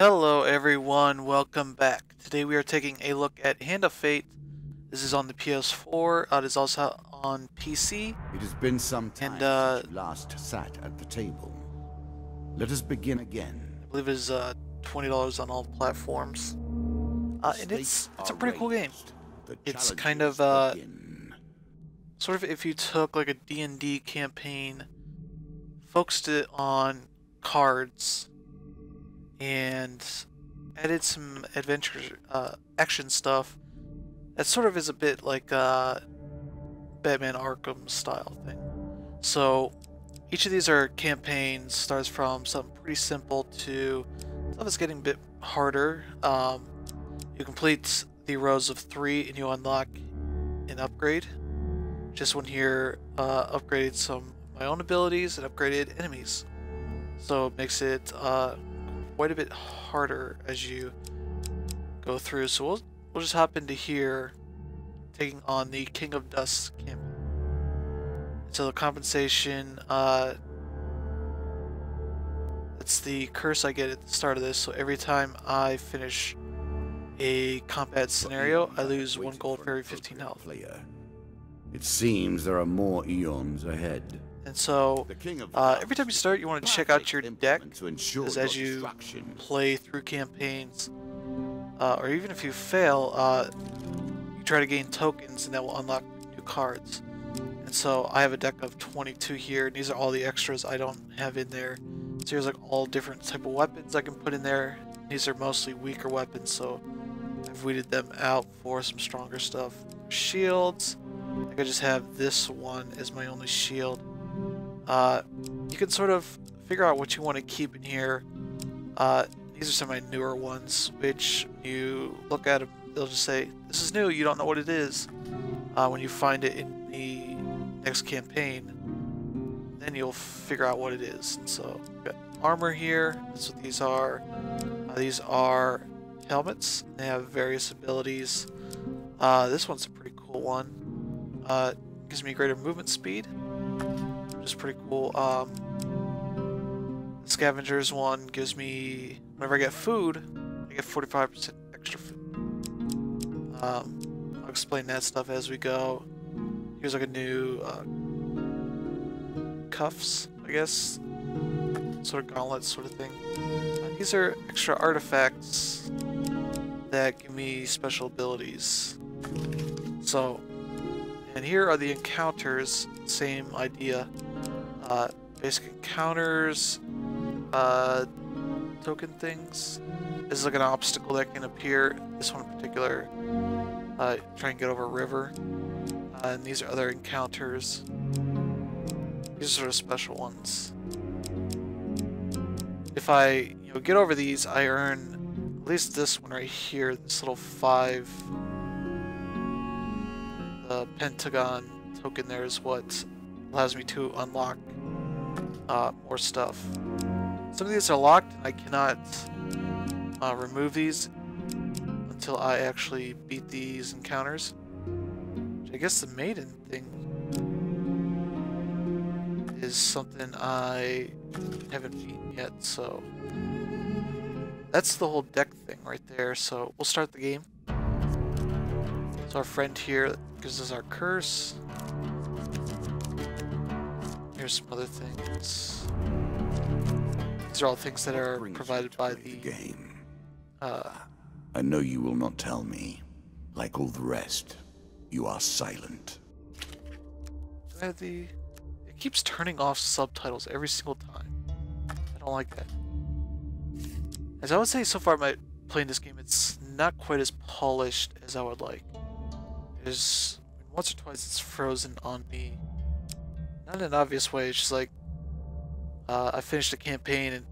Hello everyone, welcome back. Today we are taking a look at Hand of Fate. This is on the PS4, it is also on PC. It has been some time since you last sat at the table. Let us begin again. I believe it is $20 on all platforms. And it's a pretty cool game. It's kind of sort of if you took like a D&D campaign, focused it on cards, and added some adventure action stuff that sort of is a bit like Batman Arkham style thing. So each of these are campaigns, starts from something pretty simple to stuff that's getting a bit harder. You complete the rows of 3 and you unlock an upgrade. Just one here upgraded some of my own abilities and upgraded enemies. So it makes it quite a bit harder as you go through. So we'll just hop into here, taking on the King of Dust campaign. So the compensation, it's the curse I get at the start of this. So every time I finish a combat scenario, I lose 1 gold for every 15 health. It seems there are more eons ahead. And so, every time you start, you want to check out your deck, because as you play through campaigns, or even if you fail, you try to gain tokens, and that will unlock new cards. And so, I have a deck of 22 here, and these are all the extras I don't have in there. So here's like all different type of weapons I can put in there. These are mostly weaker weapons, so I've weeded them out for some stronger stuff. Shields, I could just have this one as my only shield. You can sort of figure out what you want to keep in here. These are some of my newer ones, which you look at them, they'll just say, this is new, you don't know what it is. When you find it in the next campaign, then you'll figure out what it is. And so, we've got armor here, that's what these are. These are helmets, they have various abilities. This one's a pretty cool one. Gives me greater movement speed, which is pretty cool. The Scavengers one gives me, whenever I get food, I get 45% extra food. I'll explain that stuff as we go. Here's like a new cuffs, I guess, sort of gauntlets sort of thing. These are extra artifacts that give me special abilities. So, and here are the encounters, same idea. Basic encounters, token things. This is like an obstacle that can appear. This one in particular, try and get over a river. And these are other encounters. These are sort of special ones. If I get over these, I earn at least this one right here, this little 5 pentagon token there is what allows me to unlock more stuff. Some of these are locked and I cannot remove these until I actually beat these encounters. Which I guess the maiden thing is something I haven't beaten yet, so that's the whole deck thing right there. So we'll start the game. So our friend here gives us our curse. Here's some other things. These are all things that are provided by the game. I know you will not tell me. Like all the rest, you are silent. Do I have the... It keeps turning off subtitles every single time. I don't like that. As I would say so far, playing this game, it's not quite as polished as I would like. There's once or twice it's frozen on me. Not in an obvious way, it's just like I finished a campaign and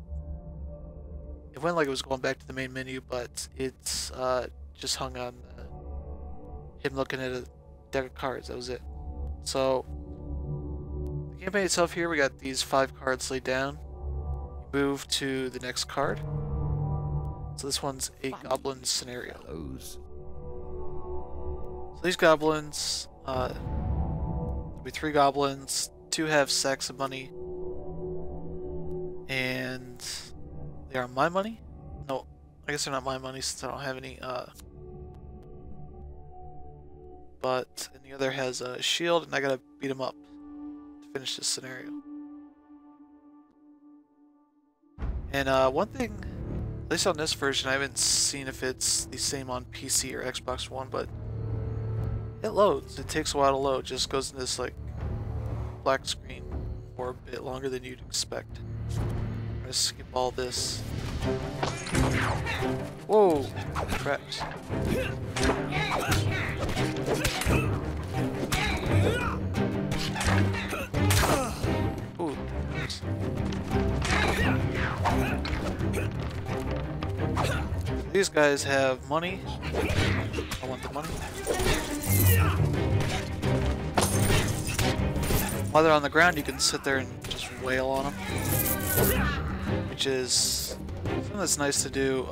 it went like it was going back to the main menu, but it's just hung on him looking at a deck of cards. That was it. So the campaign itself here, we got these 5 cards laid down. Move to the next card. So this one's a goblin scenario. So these goblins, there'll be 3 goblins, 2 have sacks of money, and they are my money? No, I guess they're not my money since I don't have any, but, and the other has a shield, and I gotta beat him up to finish this scenario. And, one thing, at least on this version, I haven't seen if it's the same on PC or Xbox One, but it loads. It takes a while to load. Just goes in this, like, black screen for a bit longer than you'd expect. I'm gonna skip all this. Whoa! Traps. Ooh. These guys have money. I want the money. While they're on the ground, you can sit there and just wail on them, which is something that's nice to do.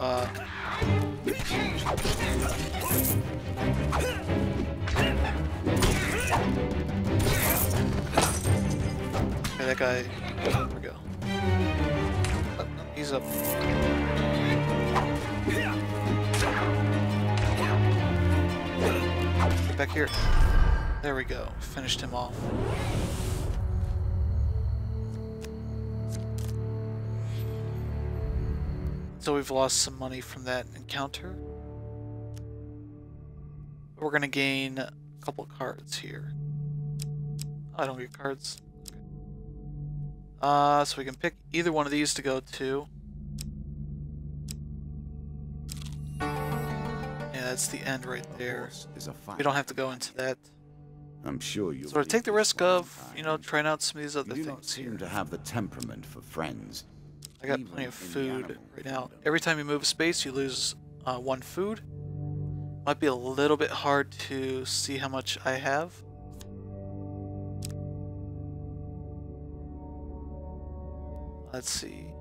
Okay, that guy. There we go. Oh, he's up. Get back here. There we go. Finished him off. So we've lost some money from that encounter. We're gonna gain a couple cards here. I don't get cards. Okay. So we can pick either one of these to go to. Yeah, that's the end right there. We don't have to go into that. I'm sure you. So to take the risk of, you know, trying out some of these other things here. You don't seem to have the temperament for friends. I got plenty of food right now. Every time you move space, you lose 1 food. Might be a little bit hard to see how much I have. Let's see.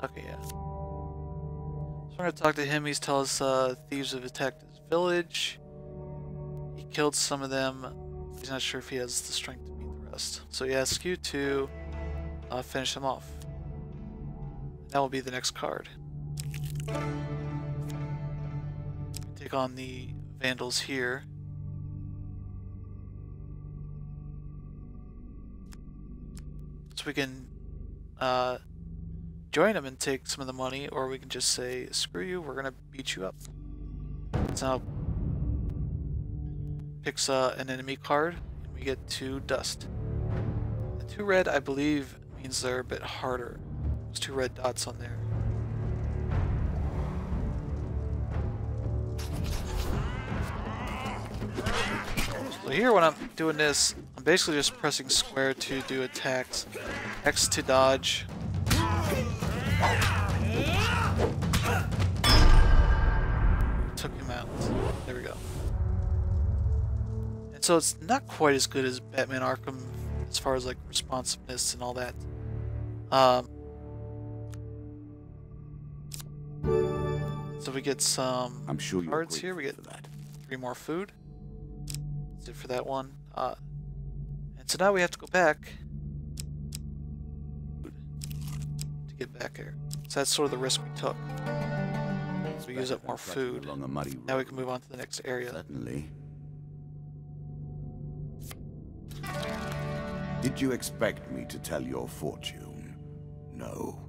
Okay, yeah. So we're gonna talk to him. He's telling us thieves have attacked his village. He killed some of them. He's not sure if he has the strength to beat the rest. So he asks you to finish him off. That will be the next card. Take on the vandals here. So we can join them and take some of the money, or we can just say, screw you, we're gonna beat you up. So picks an enemy card, and we get 2 dust. The 2 red, I believe, means they're a bit harder. There's 2 red dots on there. So here when I'm doing this, I'm basically just pressing square to do attacks, X to dodge. Took him out. There we go. And so it's not quite as good as Batman Arkham as far as like responsiveness and all that. So we get some cards here. We get 3 more food. That's it for that one. And so now we have to go back to get back here. So that's sort of the risk we took. So we use up more food. Now we can move on to the next area. Certainly. Did you expect me to tell your fortune? No.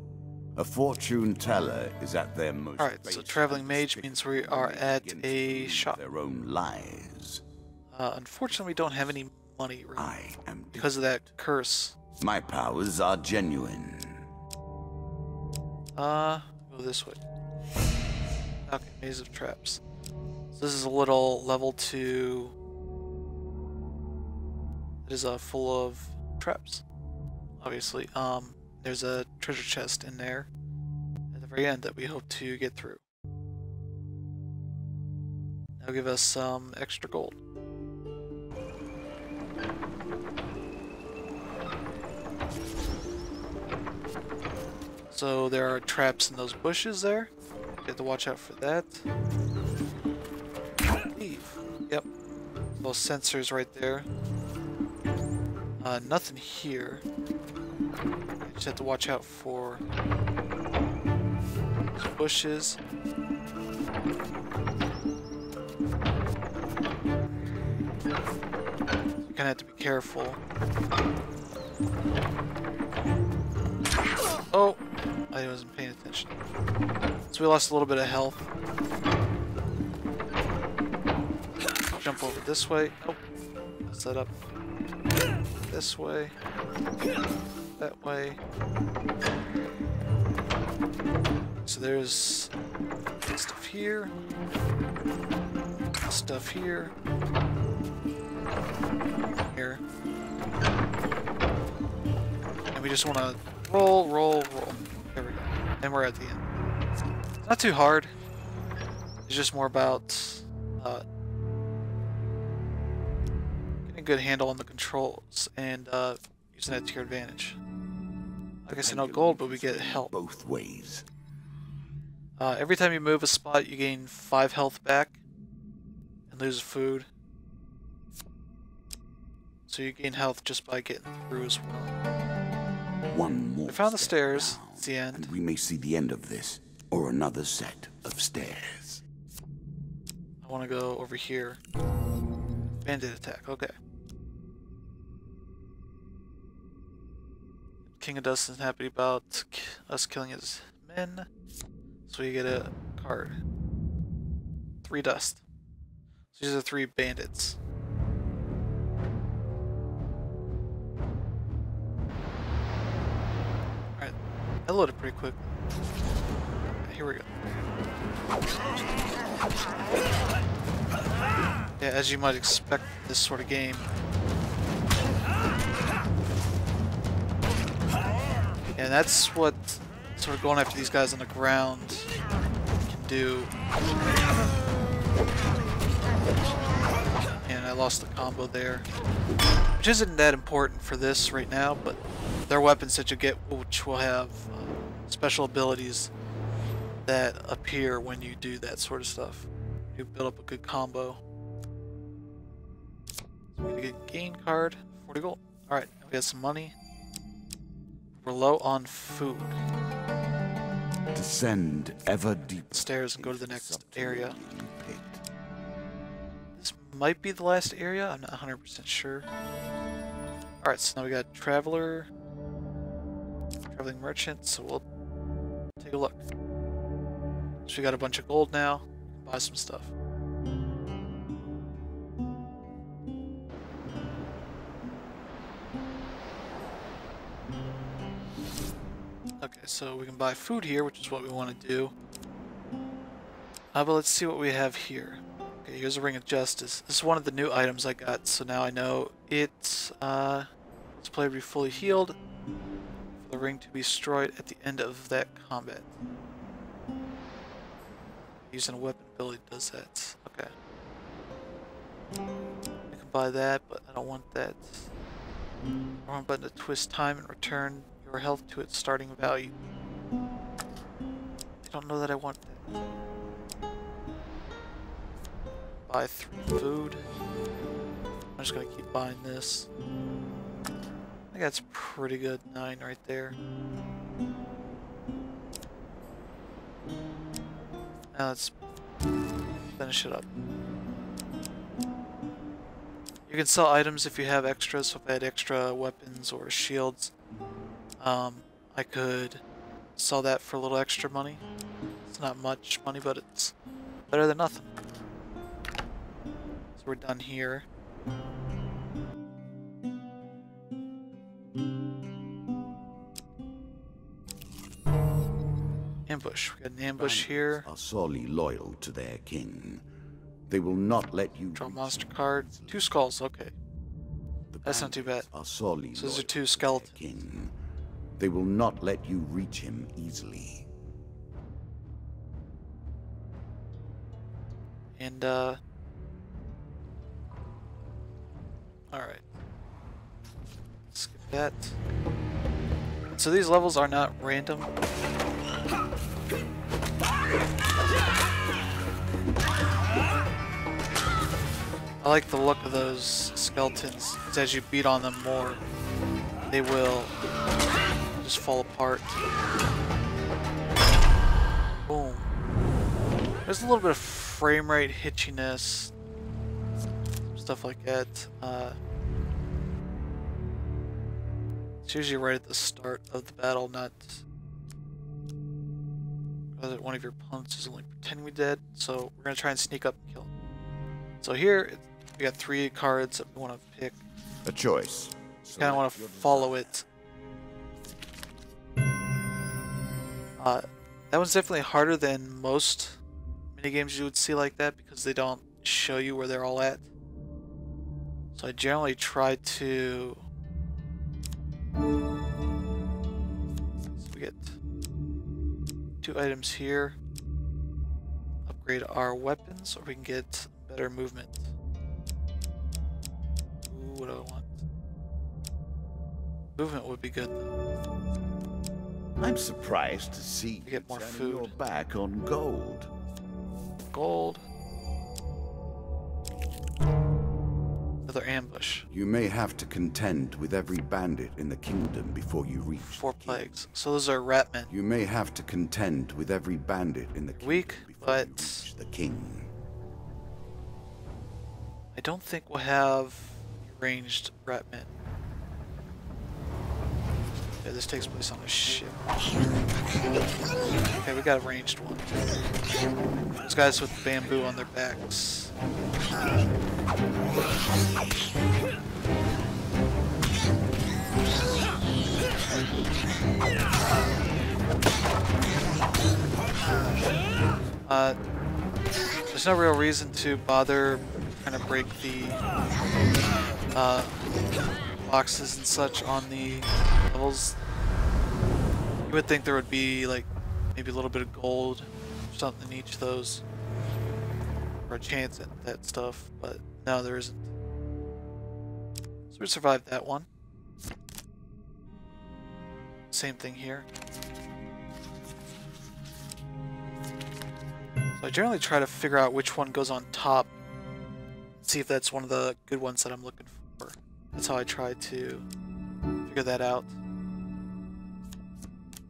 A fortune teller is at their most. Alright, so traveling mage means we are at a shop. Their own lies. Unfortunately, we don't have any money right now because of that curse. My powers are genuine. Go this way. Okay, maze of traps. So this is a little level 2. It is full of traps. Obviously, there's a treasure chest in there at the very end that we hope to get through. That'll give us some extra gold. So there are traps in those bushes there. You have to watch out for that. Leave. Yep. Those sensors right there. Nothing here. I just have to watch out for bushes. You kind of have to be careful. Oh, I wasn't paying attention. So we lost a little bit of health. Jump over this way. Oh, messed that up. This way. That way. So there's stuff here. Stuff here. Here. And we just want to roll, roll, roll. There we go. And we're at the end. It's not too hard. It's just more about getting a good handle on the controls and using that to your advantage. Like I said, no gold, but we get help. Both ways. Every time you move a spot, you gain 5 health back and lose food. So you gain health just by getting through as well. One more. We found the stairs. Down, it's the end. And we may see the end of this, or another set of stairs. I want to go over here. Bandit attack. Okay. King of Dust isn't happy about us killing his men, so you get a card. 3 dust. So these are 3 bandits. Alright, that loaded pretty quick. Okay, here we go. Yeah, as you might expect this sort of game. And that's what sort of going after these guys on the ground can do. And I lost the combo there. Which isn't that important for this right now, but there are weapons that you get which will have special abilities that appear when you do that sort of stuff. You build up a good combo. So we get a gain card, 40 gold. Alright, we got some money. We're low on food. Descend ever deep stairs and go to the next area. This might be the last area, I'm not 100% sure. Alright, so now we got traveling merchant, so we'll take a look. So we got a bunch of gold now, buy some stuff. Okay, so we can buy food here, which is what we want to do. But let's see what we have here. Okay, here's a Ring of Justice. This is one of the new items I got, so now I know it's this player to be fully healed. For the ring to be destroyed at the end of that combat. Using a weapon ability does that. Okay. I can buy that, but I don't want that. Wrong button to twist time and return your health to its starting value. I don't know that I want that. Buy 3 food. I'm just gonna keep buying this. I think that's pretty good. 9 right there. Now let's finish it up. You can sell items if you have extras, so if I had extra weapons or shields, I could sell that for a little extra money. It's not much money, but it's better than nothing. So we're done here. Ambush. We got an ambush here. Are sorely loyal to their king. They will not let you draw monster card. 2 skulls. Okay, that's not too bad. So those are 2 skeletons. King. They will not let you reach him easily. And all right. Skip that. So these levels are not random. I like the look of those skeletons, as you beat on them more, they will just fall apart. Boom. There's a little bit of frame rate hitchiness, stuff like that. It's usually right at the start of the battle, not that one of your opponents is only pretending to be dead. So we're gonna try and sneak up and kill him. So here we got 3 cards that we want to pick. A choice. Kind of want to follow it. That one's definitely harder than most minigames you would see like that because they don't show you where they're all at. So I generally try to... So we get 2 items here. Upgrade our weapons, or we can get better movement. Ooh, what do I want? Movement would be good though. I'm surprised to see you get more turning food. your back on gold. Gold. Another ambush. You may have to contend with every bandit in the kingdom before you reach 4 plagues. So those are ratmen. You may have to contend with every bandit in the kingdom Weak, before but you reach the king. I don't think we'll have ranged ratmen. Yeah, this takes place on a ship. Okay, we got a ranged one. Those guys with bamboo on their backs. There's no real reason to bother trying to break the boxes and such on the levels. You would think there would be like maybe a little bit of gold or something in each of those, or a chance at that stuff, but no, there isn't. So we survived that one. Same thing here. So I generally try to figure out which one goes on top, see if that's one of the good ones that I'm looking for. That's how I try to figure that out.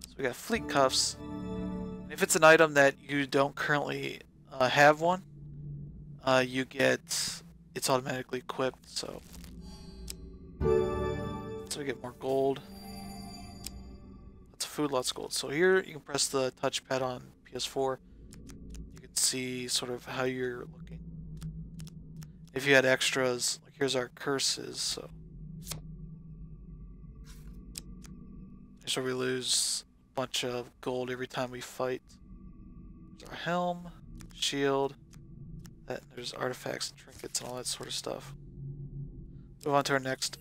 So we got fleet cuffs. And if it's an item that you don't currently have one, you get it's automatically equipped. So we get more gold. Lots of food, lots of gold. So here you can press the touchpad on PS4. You can see sort of how you're looking. If you had extras, like here's our curses, so here's where we lose a bunch of gold every time we fight. There's our helm, shield, that, there's artifacts and trinkets and all that sort of stuff. Move on to our next.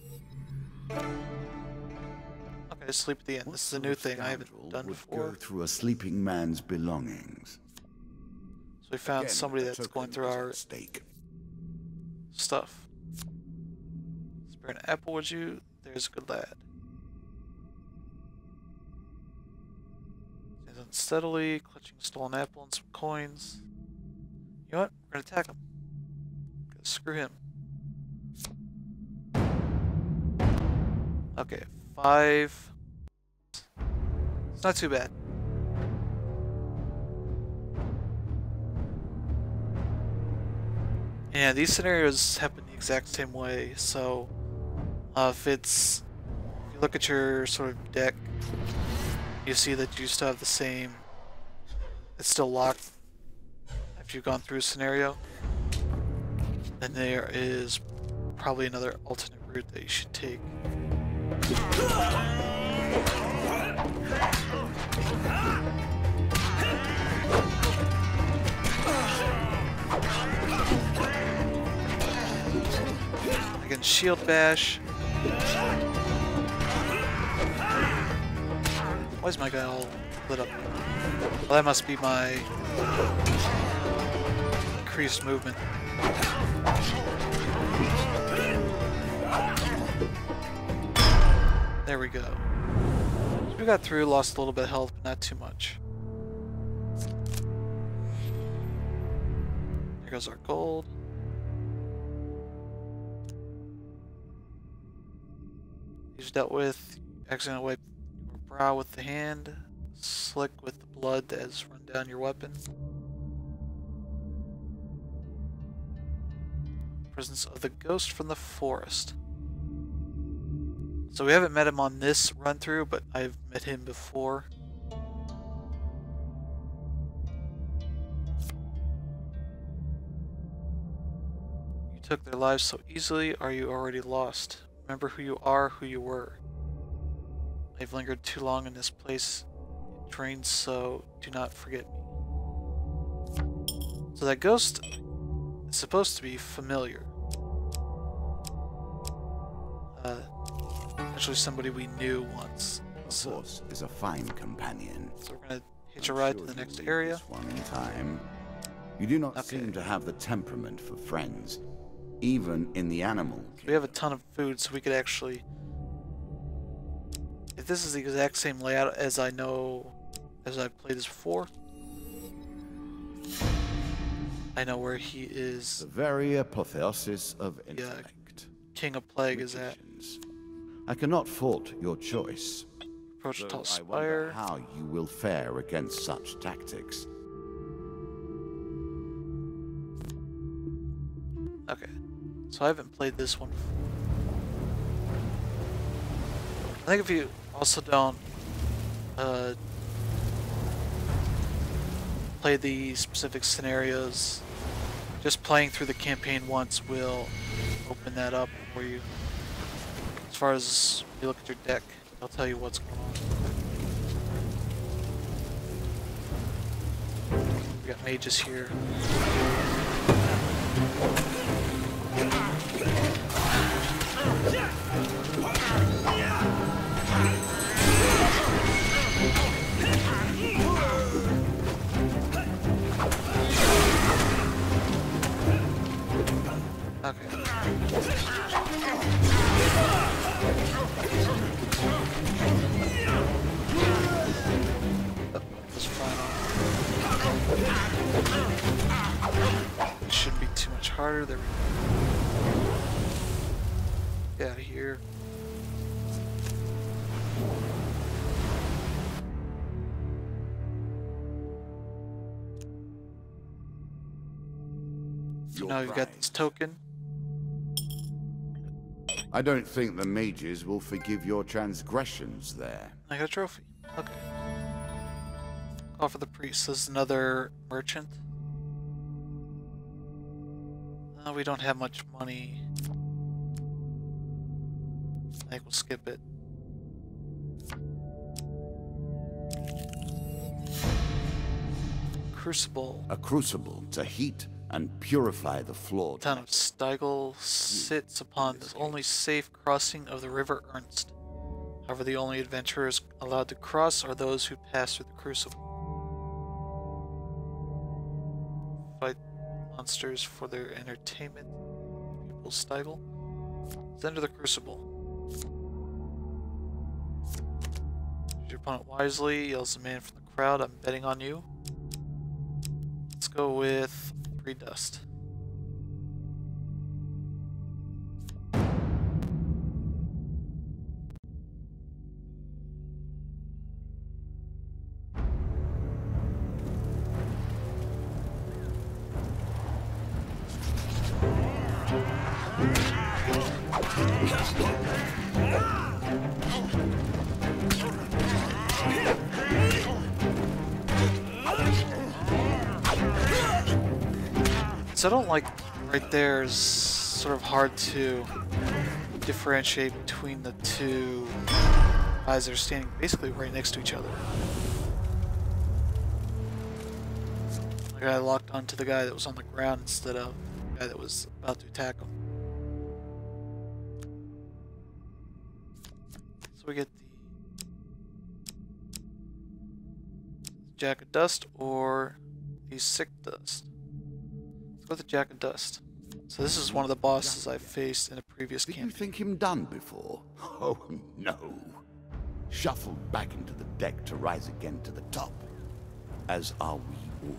Okay, sleep at the end. This is a new thing I haven't done before. Go through a sleeping man's belongings. So we found somebody that's going through our stuff. Spare an apple, would you? There's a good lad. Stands unsteadily, clutching a stolen apple and some coins. You know what? We're gonna attack him. Screw him. Okay, 5. It's not too bad. Yeah, these scenarios happen the exact same way, so if you look at your sort of deck, you see that you still have the same, it's still locked after you've gone through a scenario, and there is probably another alternate route that you should take. I can shield bash. Why is my guy all lit up? Well, that must be my increased movement. There we go. So we got through, lost a little bit of health, but not too much. There goes our gold. These dealt with. Accidentally wipe your brow with the hand. Slick with the blood that has run down your weapon. Presence of the ghost from the forest. So we haven't met him on this run through, but I've met him before. You took their lives so easily. Are you already lost? Remember who you are, who you were. I've lingered too long in this place. It drains, so do not forget me. So that ghost is supposed to be familiar. Actually somebody we knew once. The horse is a fine companion. So we're gonna hitch a ride to the next area. One time. You do not seem to have the temperament for friends, even in the animal kingdom. We have a ton of food, so we could actually... If this is the exact same layout as I know, as I've played this before, I know where he is. The very apotheosis of intellect. King of Plague is at. I cannot fault your choice. Approach a tall I wonder spire. how you will fare against such tactics. Okay, so I haven't played this one before. I think if you also don't play the specific scenarios, just playing through the campaign once will open that up for you. As far as you look at your deck, I'll tell you what's going on. We got mages here. Okay. Oh, that's fine. It shouldn't be too much harder. There we go. Get out of here. So now you've got this token. I don't think the mages will forgive your transgressions there. I got a trophy. Okay. Call for the priest. This is another merchant. We don't have much money. I think we'll skip it. Crucible. A crucible to heat and purify the flawed. The town of Stiegel sits upon the only safe crossing of the River Ernst. However, the only adventurers allowed to cross are those who pass through the crucible. Fight monsters for their entertainment. People Stiegel. Let's enter the crucible. Choose your opponent wisely, yells the man from the crowd. I'm betting on you. Let's go with 3 dust. So I don't like right there is sort of hard to differentiate between the two guys that are standing basically right next to each other. The guy locked onto the guy that was on the ground instead of the guy that was about to attack him. So we get the Jack of Dust or the Sick Dust. Let's go with the Jack of Dust. So this is one of the bosses I faced in a previous campaign. Did you think him done before? Oh no. Shuffled back into the deck to rise again to the top. As are we all.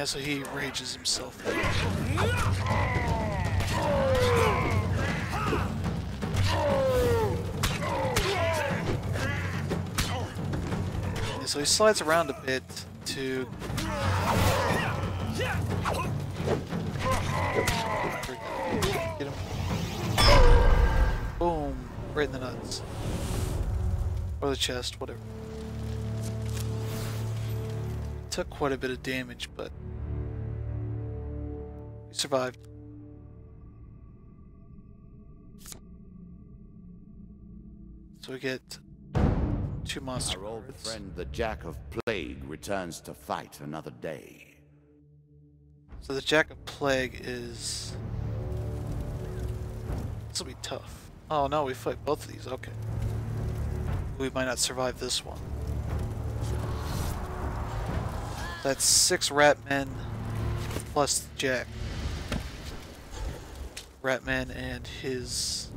so he rages himself. So he slides around a bit to get him. Boom! Right in the nuts. Or the chest, whatever. Took quite a bit of damage, but he survived. So we get 2 monster Our old cards. friend, the Jack of Plague, returns to fight another day. So the Jack of Plague is... This will be tough. Oh no, we fight both of these, okay. We might not survive this one. That's 6 Ratmen plus the Jack. Ratman and his...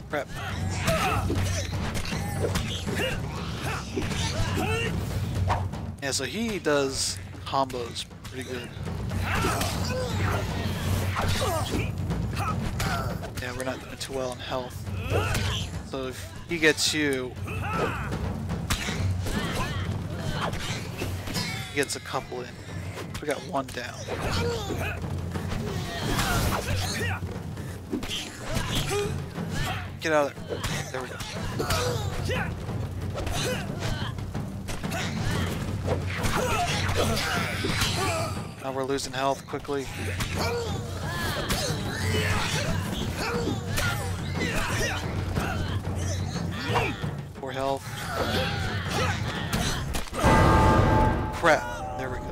Crap. Yeah, so he does combos pretty good. Yeah, we're not doing too well in health. So if he gets you, he gets a couple in. We got 1 down. Get out of there. There we go. Now we're losing health quickly. Poor health. Crap. There we go.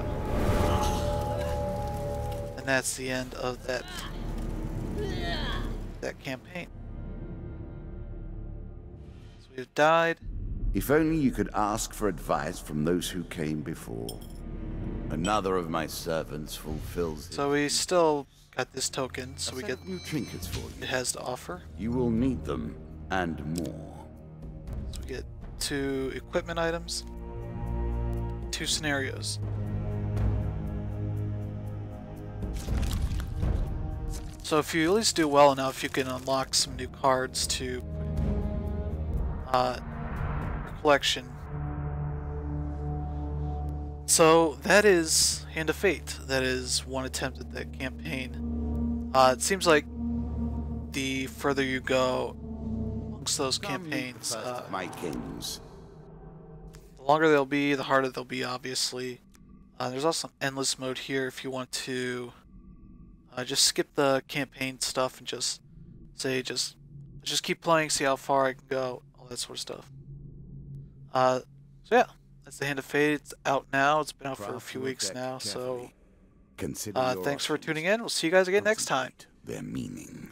And that's the end of that campaign. So we've died. If only you could ask for advice from those who came before. Another of my servants fulfills. So we still got this token, so we get new trinkets for you. It has to offer. You will need them and more. So we get 2 equipment items, 2 scenarios. So if you at least do well enough, you can unlock some new cards to your collection. So that is Hand of Fate. That is one attempt at that campaign. It seems like the further you go amongst those campaigns, my kings. the longer they'll be, the harder they'll be, obviously. There's also an endless mode here if you want to just skip the campaign stuff and just say, just keep playing, see how far I can go, all that sort of stuff. So yeah, that's the Hand of Fate. It's out now. It's been out for a few weeks now, so thanks for tuning in. We'll see you guys again next time. Their meaning.